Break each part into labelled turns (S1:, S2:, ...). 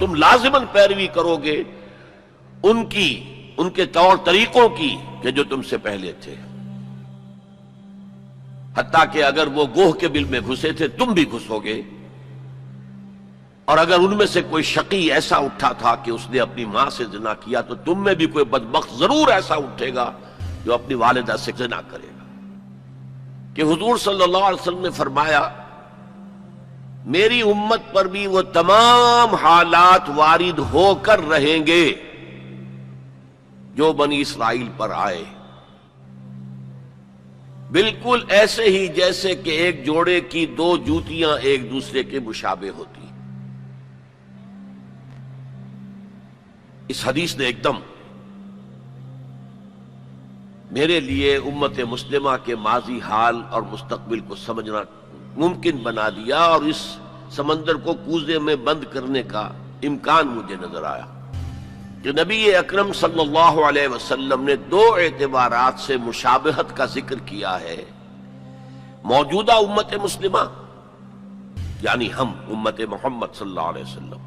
S1: تم لازماً پیروی کرو گے ان کی، ان کے طور طریقوں کی کہ جو تم سے پہلے تھے، حتیٰ کہ اگر وہ گوہ کے بل میں گھسے تھے تم بھی گھسو گے، اور اگر ان میں سے کوئی شقی ایسا اٹھا تھا کہ اس نے اپنی ماں سے زنا کیا تو تم میں بھی کوئی بدبخت ضرور ایسا اٹھے گا جو اپنی والدہ سے زنا کرے گا۔ کہ حضور صلی اللہ علیہ وسلم نے فرمایا میری امت پر بھی وہ تمام حالات وارد ہو کر رہیں گے جو بنی اسرائیل پر آئے، بالکل ایسے ہی جیسے کہ ایک جوڑے کی دو جوتیاں ایک دوسرے کے مشابہ ہوتی۔ اس حدیث نے ایک دم میرے لیے امت مسلمہ کے ماضی حال اور مستقبل کو سمجھنا ممکن بنا دیا، اور اس سمندر کو کوزے میں بند کرنے کا امکان مجھے نظر آیا کہ نبی اکرم صلی اللہ علیہ وسلم نے دو اعتبارات سے مشابہت کا ذکر کیا ہے۔ موجودہ امت مسلمہ یعنی ہم امت محمد صلی اللہ علیہ وسلم،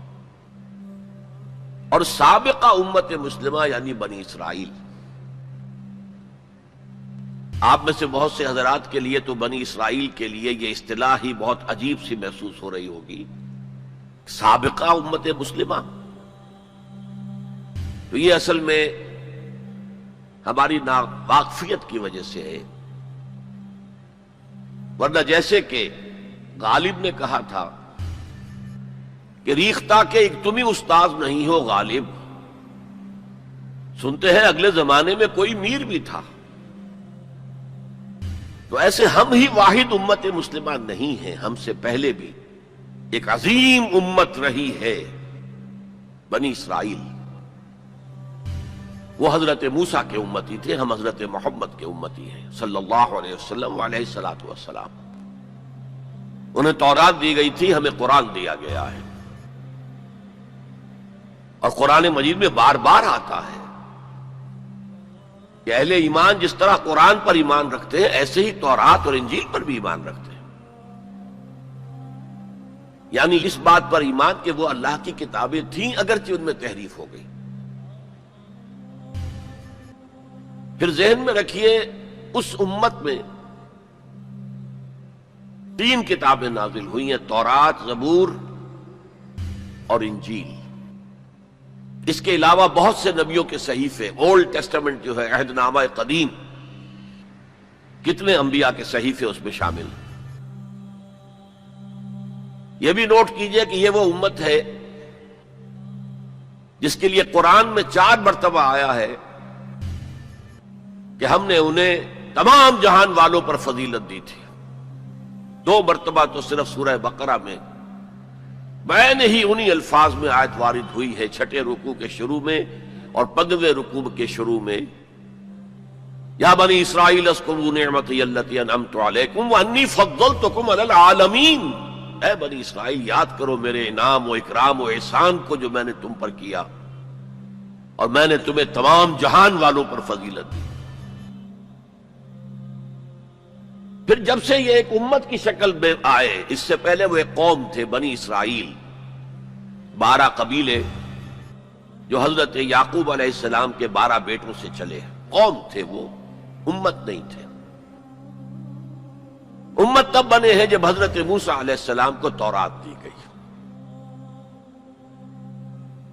S1: اور سابقہ امت مسلمہ یعنی بنی اسرائیل۔ آپ میں سے بہت سے حضرات کے لیے تو بنی اسرائیل کے لیے یہ اصطلاح ہی بہت عجیب سی محسوس ہو رہی ہوگی، سابقہ امت مسلمہ۔ تو یہ اصل میں ہماری ناواقفیت کی وجہ سے ہے، ورنہ جیسے کہ غالب نے کہا تھا کہ ریختہ کے ایک تم ہی استاذ نہیں ہو غالب، سنتے ہیں اگلے زمانے میں کوئی میر بھی تھا۔ تو ایسے ہم ہی واحد امت مسلمہ نہیں ہیں، ہم سے پہلے بھی ایک عظیم امت رہی ہے بنی اسرائیل۔ وہ حضرت موسیٰ کے امتی تھے، ہم حضرت محمد کے امتی ہیں صلی اللہ علیہ وسلم علیہ الصلوۃ والسلام۔ انہیں تورات دی گئی تھی، ہمیں قرآن دیا گیا ہے، اور قرآن مجید میں بار بار آتا ہے کہ اہل ایمان جس طرح قرآن پر ایمان رکھتے ہیں ایسے ہی تورات اور انجیل پر بھی ایمان رکھتے ہیں، یعنی اس بات پر ایمان کہ وہ اللہ کی کتابیں تھیں اگرچہ ان میں تحریف ہو گئی۔ پھر ذہن میں رکھیے اس امت میں 3 کتابیں نازل ہوئی ہیں، تورات، زبور اور انجیل۔ اس کے علاوہ بہت سے نبیوں کے صحیفے، اولڈ ٹیسٹمنٹ جو ہے عہد نامہ قدیم، کتنے انبیاء کے صحیفے اس میں شامل ہیں۔ یہ بھی نوٹ کیجئے کہ یہ وہ امت ہے جس کے لیے قرآن میں 4 مرتبہ آیا ہے کہ ہم نے انہیں تمام جہان والوں پر فضیلت دی تھی۔ 2 مرتبہ تو صرف سورہ بقرہ میں ہی انہی الفاظ میں آیت وارد ہوئی ہے، 6 رکوع کے شروع میں اور 15ویں رکوع کے شروع میں، یا بنی اسرائیل اذکروا نعمتی التی انعمت علیکم وانی فضلتکم علی العالمین۔ اے بنی اسرائیل یاد کرو میرے انعام و اکرام و احسان کو جو میں نے تم پر کیا، اور میں نے تمہیں تمام جہان والوں پر فضیلت دی۔ پھر جب سے یہ ایک امت کی شکل میں آئے، اس سے پہلے وہ ایک قوم تھے بنی اسرائیل، 12 قبیلے جو حضرت یعقوب علیہ السلام کے 12 بیٹوں سے چلے، قوم تھے وہ، امت نہیں تھے۔ امت تب بنے ہیں جب حضرت موسیٰ علیہ السلام کو تورات دی گئی۔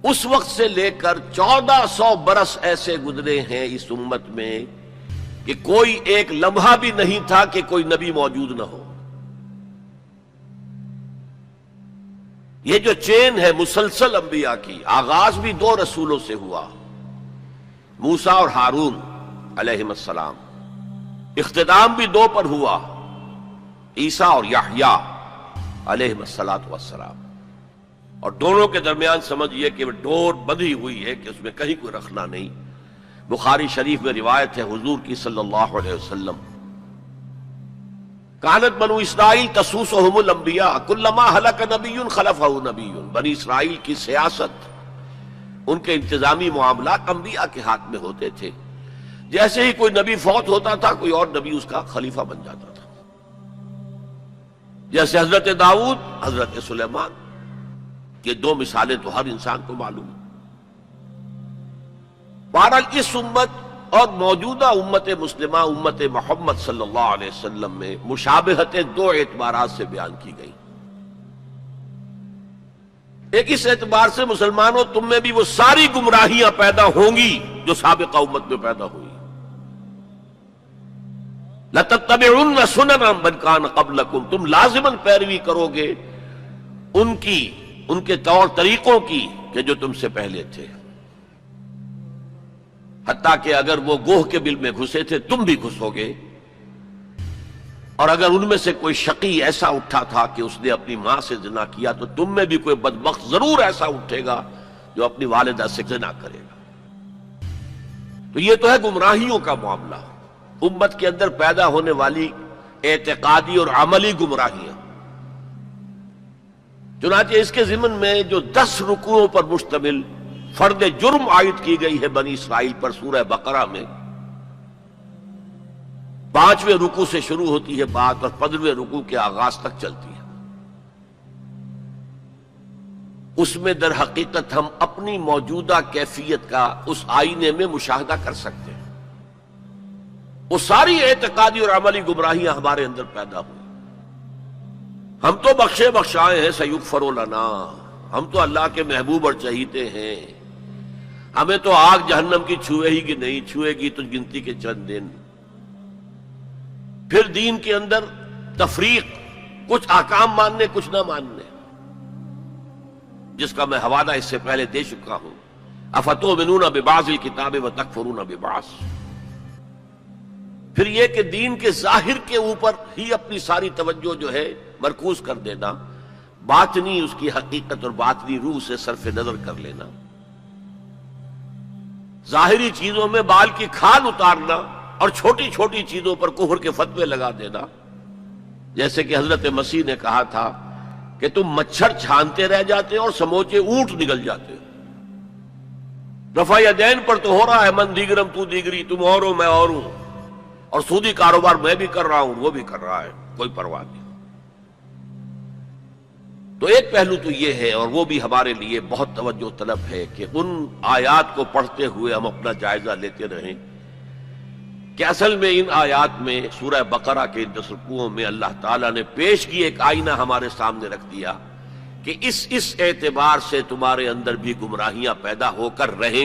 S1: اس وقت سے لے کر 1400 برس ایسے گزرے ہیں اس امت میں کہ کوئی ایک لمحہ بھی نہیں تھا کہ کوئی نبی موجود نہ ہو۔ یہ جو چین ہے مسلسل انبیاء کی، آغاز بھی 2 رسولوں سے ہوا، موسیٰ اور ہارون علیہم السلام، اختتام بھی 2 پر ہوا، عیسیٰ اور یحییٰ علیہم السلام، اور دونوں کے درمیان سمجھئے کہ ڈور بندھی ہوئی ہے کہ اس میں کہیں کوئی رکھنا نہیں۔ بخاری شریف میں روایت ہے حضور کی صلی اللہ علیہ وسلم، کانت بنو اسرائیل تسوسہم الانبیاء کلما ہلک نبی خلفہ نبی۔ بنی اسرائیل کی سیاست، ان کے انتظامی معاملات انبیاء کے ہاتھ میں ہوتے تھے، جیسے ہی کوئی نبی فوت ہوتا تھا کوئی اور نبی اس کا خلیفہ بن جاتا تھا، جیسے حضرت داؤد، حضرت سلیمان۔ یہ دو مثالیں تو ہر انسان کو معلوم ہیں۔ بہرحال اس امت اور موجودہ امت مسلمہ امت محمد صلی اللہ علیہ وسلم میں مشابہتیں دو اعتبارات سے بیان کی گئی۔ ایک اس اعتبار سے مسلمانوں تم میں بھی وہ ساری گمراہیاں پیدا ہوں گی جو سابقہ امت میں پیدا ہوئی۔ لَتَتَّبِعُنَّ سُنَنَ مَنْ كَانَ قَبْلَكُمْ، تم لازماً پیروی کرو گے ان کے طور طریقوں کی کہ جو تم سے پہلے تھے، حتیٰ کہ اگر وہ گوہ کے بل میں گھسے تھے تم بھی گھسو گے، اور اگر ان میں سے کوئی شقی ایسا اٹھا تھا کہ اس نے اپنی ماں سے زنا کیا تو تم میں بھی کوئی بدبخت ضرور ایسا اٹھے گا جو اپنی والدہ سے زنا کرے گا۔ تو یہ تو ہے گمراہیوں کا معاملہ، امت کے اندر پیدا ہونے والی اعتقادی اور عملی گمراہیاں۔ چنانچہ اس کے ضمن میں جو 10 رکوعوں پر مشتمل فرد جرم عائد کی گئی ہے بنی اسرائیل پر سورہ بقرہ میں، 5ویں رکوع سے شروع ہوتی ہے بات اور 15ویں رکوع کے آغاز تک چلتی ہے۔ اس میں در حقیقت ہم اپنی موجودہ کیفیت کا اس آئینے میں مشاہدہ کر سکتے ہیں۔ وہ ساری اعتقادی اور عملی گمراہیاں ہمارے اندر پیدا ہوئی۔ ہم تو بخشے بخشائے ہیں، سیغفر لنا، ہم تو اللہ کے محبوب اور چہیتے ہیں، ہمیں تو آگ جہنم کی چھوئے ہی کہ نہیں، چھوئے گی تو گنتی کے چند دن۔ پھر دین کے اندر تفریق، کچھ احکام ماننے کچھ نہ ماننے، جس کا میں حوالہ اس سے پہلے دے چکا ہوں۔ افتؤمنون ببعض الکتاب وتکفرون ببعض۔ پھر یہ کہ دین کے ظاہر کے اوپر ہی اپنی ساری توجہ جو ہے مرکوز کر دینا، باطنی اس کی حقیقت اور باطنی روح سے صرف نظر کر لینا، ظاہری چیزوں میں بال کی کھال اتارنا اور چھوٹی چھوٹی چیزوں پر کفر کے فتوے لگا دینا، جیسے کہ حضرت مسیح نے کہا تھا کہ تم مچھر چھانتے رہ جاتے اور سموچے اونٹ نگل جاتے۔ رفع یدین پر تو ہو رہا ہے من دیگرم تو دیگری، تم اور ہو میں اور ہوں، اور سودی کاروبار میں بھی کر رہا ہوں وہ بھی کر رہا ہے، کوئی پرواہ نہیں۔ تو ایک پہلو تو یہ ہے، اور وہ بھی ہمارے لیے بہت توجہ طلب ہے کہ ان آیات کو پڑھتے ہوئے ہم اپنا جائزہ لیتے رہیں کہ اصل میں ان آیات میں سورہ بقرہ کے 10 رکوعوں میں اللہ تعالیٰ نے پیش کی ایک آئینہ ہمارے سامنے رکھ دیا کہ اس اعتبار سے تمہارے اندر بھی گمراہیاں پیدا ہو کر رہیں۔